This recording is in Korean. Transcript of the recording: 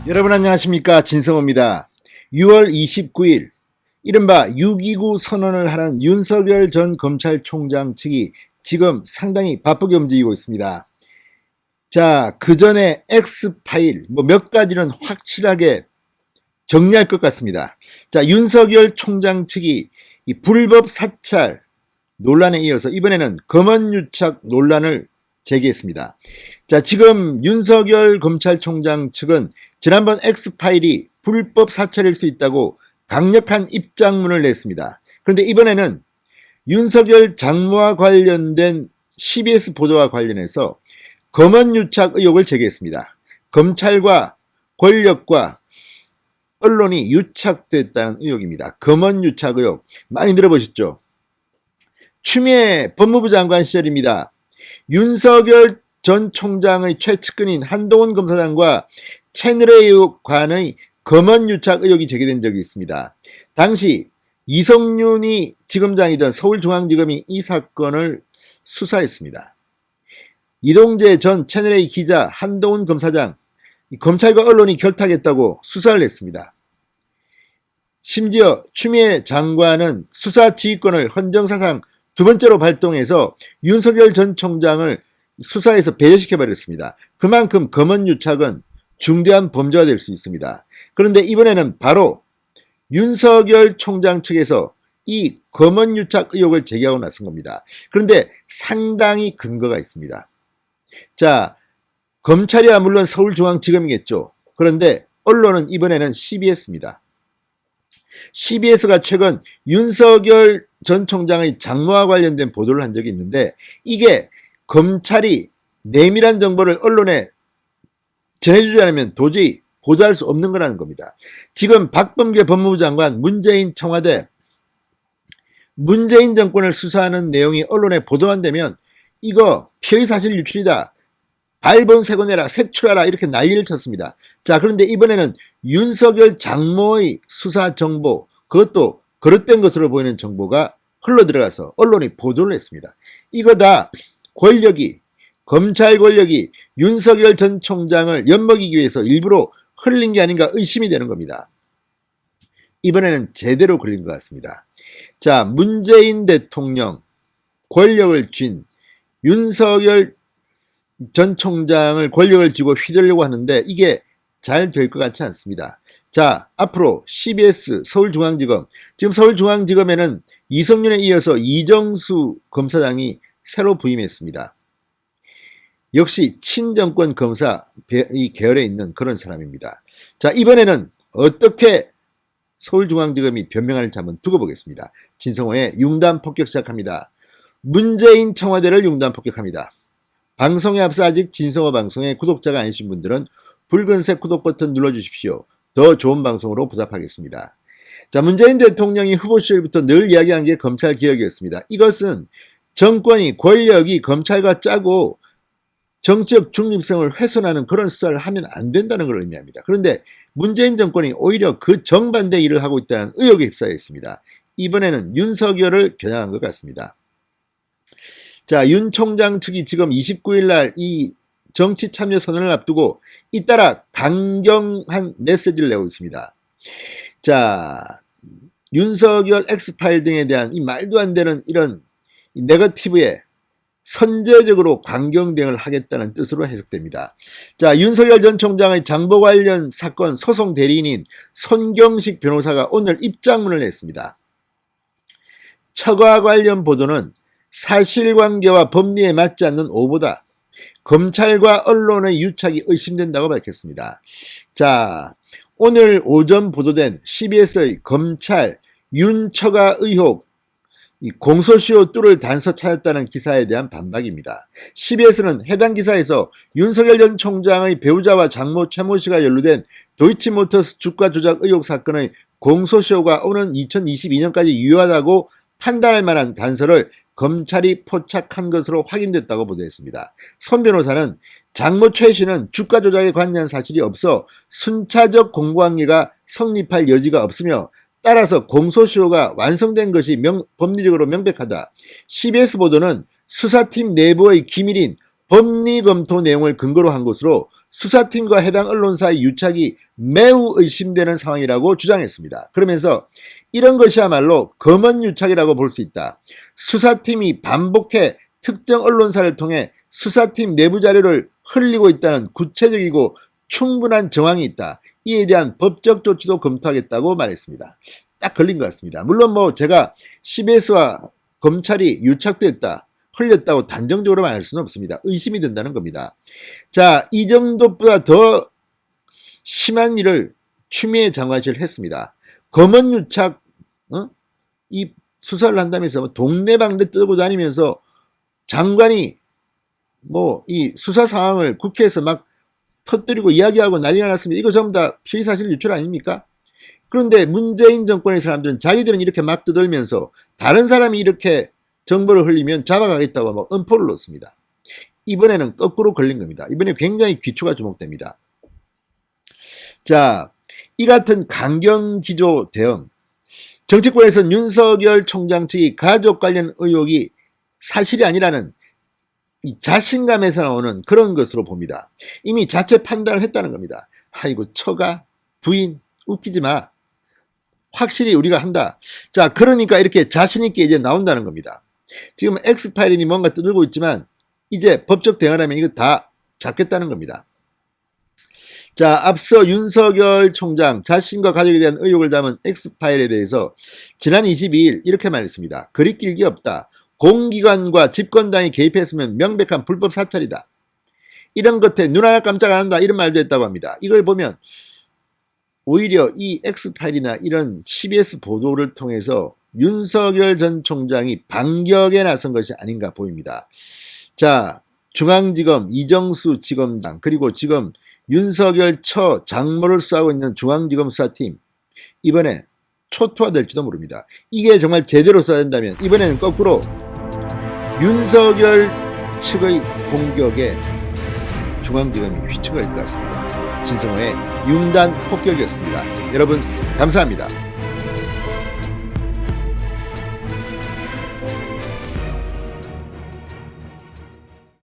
여러분 안녕하십니까, 진성호입니다. 6월 29일 이른바 6.29 선언을 하는 윤석열 전 검찰총장 측이 지금 상당히 바쁘게 움직이고 있습니다. 자, 그 전에 X파일 몇 가지는 확실하게 정리할 것 같습니다. 자, 윤석열 총장 측이 이 불법 사찰 논란에 이어서 이번에는 검언유착 논란을 제기했습니다. 자, 지금 윤석열 검찰총장 측은 지난번 X파일이 불법 사찰일 수 있다고 강력한 입장문을 냈습니다. 그런데 이번에는 윤석열 장모와 관련된 CBS 보도와 관련해서 검언유착 의혹을 제기했습니다. 검찰과 권력과 언론이 유착됐다는 의혹입니다. 검언유착 의혹 많이 들어보셨죠? 추미애 법무부 장관 시절입니다. 윤석열 전 총장의 최측근인 한동훈 검사장과 채널A 관의 검언유착 의혹이 제기된 적이 있습니다. 당시 이성윤이 지검장이던 서울중앙지검이 이 사건을 수사했습니다. 이동재 전 채널A 기자, 한동훈 검사장, 검찰과 언론이 결탁했다고 수사를 했습니다. 심지어 추미애 장관은 수사 지휘권을 헌정사상 두 번째로 발동해서 윤석열 전 총장을 수사에서 배제시켜버렸습니다. 그만큼 검언유착은 중대한 범죄가 될 수 있습니다. 그런데 이번에는 바로 윤석열 총장 측에서 이 검언유착 의혹을 제기하고 나선 겁니다. 그런데 상당히 근거가 있습니다. 자, 검찰이야 물론 서울중앙지검이겠죠. 그런데 언론은 이번에는 CBS입니다. CBS가 최근 윤석열 전 총장의 장모와 관련된 보도를 한 적이 있는데 이게 검찰이 내밀한 정보를 언론에 전해주지 않으면 도저히 보도할 수 없는 거라는 겁니다. 지금 박범계 법무부 장관, 문재인 청와대, 문재인 정권을 수사하는 내용이 언론에 보도가 되면 이거 피의사실 유출이다, 발본색원 내라, 색출하라 이렇게 난리를 쳤습니다. 자, 그런데 이번에는 윤석열 장모의 수사 정보, 그것도 거릇된 것으로 보이는 정보가 흘러들어가서 언론이 보도를 했습니다. 이거 다 권력이, 검찰 권력이 윤석열 전 총장을 엿먹이기 위해서 일부러 흘린 게 아닌가 의심이 되는 겁니다. 이번에는 제대로 걸린 것 같습니다. 자, 문재인 대통령 권력을 쥔 윤석열 전 총장을 권력을 쥐고 휘두르려고 하는데 이게 잘 될 것 같지 않습니다. 자, 앞으로 CBS 서울중앙지검, 지금 서울중앙지검에는 이성윤에 이어서 이정수 검사장이 새로 부임했습니다. 역시 친정권 검사 이 계열에 있는 그런 사람입니다. 자, 이번에는 어떻게 서울중앙지검이 변명할지 한번 두고 보겠습니다. 진성호의 융단 폭격 시작합니다. 문재인 청와대를 융단 폭격합니다. 방송에 앞서 아직 진성호 방송의 구독자가 아니신 분들은 붉은색 구독 버튼 눌러주십시오. 더 좋은 방송으로 보답하겠습니다. 자, 문재인 대통령이 후보 시절부터 늘 이야기한 게 검찰개혁이었습니다. 이것은 정권이, 권력이 검찰과 짜고 정치적 중립성을 훼손하는 그런 수사를 하면 안 된다는 걸 의미합니다. 그런데 문재인 정권이 오히려 그 정반대 일을 하고 있다는 의혹에 휩싸여 있습니다. 이번에는 윤석열을 겨냥한 것 같습니다. 자, 윤 총장 측이 지금 29일 날 이 정치 참여 선언을 앞두고 잇따라 강경한 메시지를 내고 있습니다. 자, 윤석열 X파일 등에 대한 이 말도 안 되는 이런 네거티브에 선제적으로 강경 대응을 하겠다는 뜻으로 해석됩니다. 자, 윤석열 전 총장의 장모 관련 사건 소송 대리인인 손경식 변호사가 오늘 입장문을 냈습니다. 처가 관련 보도는 사실관계와 법리에 맞지 않는 오보다. 검찰과 언론의 유착이 의심된다고 밝혔습니다. 자, 오늘 오전 보도된 CBS의 검찰 윤처가 의혹 공소시효 뚫을 단서 찾았다는 기사에 대한 반박입니다. CBS는 해당 기사에서 윤석열 전 총장의 배우자와 장모 최모 씨가 연루된 도이치모터스 주가 조작 의혹 사건의 공소시효가 오는 2022년까지 유효하다고 판단할 만한 단서를 검찰이 포착한 것으로 확인됐다고 보도했습니다. 손 변호사는 장모 최 씨는 주가 조작에 관여한 사실이 없어 순차적 공고관계가 성립할 여지가 없으며 따라서 공소시효가 완성된 것이 법리적으로 명백하다. CBS 보도는 수사팀 내부의 기밀인 법리 검토 내용을 근거로 한 것으로 수사팀과 해당 언론사의 유착이 매우 의심되는 상황이라고 주장했습니다. 그러면서 이런 것이야말로 검언 유착이라고 볼 수 있다. 수사팀이 반복해 특정 언론사를 통해 수사팀 내부 자료를 흘리고 있다는 구체적이고 충분한 정황이 있다. 이에 대한 법적 조치도 검토하겠다고 말했습니다. 딱 걸린 것 같습니다. 물론 뭐 제가 CBS와 검찰이 유착됐다, 흘렸다고 단정적으로 말할 수는 없습니다. 의심이 된다는 겁니다. 자, 이 정도보다 더 심한 일을 추미애 장관실을 했습니다. 검언 유착, 이 수사를 한다면서 동네방네 뜨고 다니면서 장관이 뭐 이 수사 상황을 국회에서 막 터뜨리고 이야기하고 난리가 났습니다. 이거 전부 다 피의사실 유출 아닙니까? 그런데 문재인 정권의 사람들은 자기들은 이렇게 막 떠들면서 다른 사람이 이렇게 정보를 흘리면 잡아가겠다고 막 엄포를 놓습니다. 이번에는 거꾸로 걸린 겁니다. 이번에 굉장히 귀추가 주목됩니다. 자, 이 같은 강경기조 대응. 정치권에서는 윤석열 총장 측이 가족 관련 의혹이 사실이 아니라는 이 자신감에서 나오는 그런 것으로 봅니다. 이미 자체 판단을 했다는 겁니다. 아이고 처가 부인 웃기지 마. 확실히 우리가 한다. 자, 그러니까 이렇게 자신 있게 이제 나온다는 겁니다. 지금 엑스파일이 뭔가 떠들고 있지만 이제 법적 대응을 하면 이거 다 잡겠다는 겁니다. 자, 앞서 윤석열 총장 자신과 가족에 대한 의혹을 담은 엑스파일에 대해서 지난 22일 이렇게 말했습니다. 그리 길게 없다. 공기관과 집권당이 개입했으면 명백한 불법 사찰이다. 이런 것에 눈 하나 깜짝 안 한다. 이런 말도 했다고 합니다. 이걸 보면 오히려 이 엑스파일이나 이런 CBS 보도를 통해서 윤석열 전 총장이 반격에 나선 것이 아닌가 보입니다. 자, 중앙지검 이정수 지검장 그리고 지금 윤석열 처 장모를 수사하고 있는 중앙지검 수사팀 이번에 초토화될지도 모릅니다. 이게 정말 제대로 써야 된다면 이번에는 거꾸로 윤석열 측의 공격에 중앙지검이 휘청할 것 같습니다. 진성호의 융단 폭격이었습니다. 여러분 감사합니다.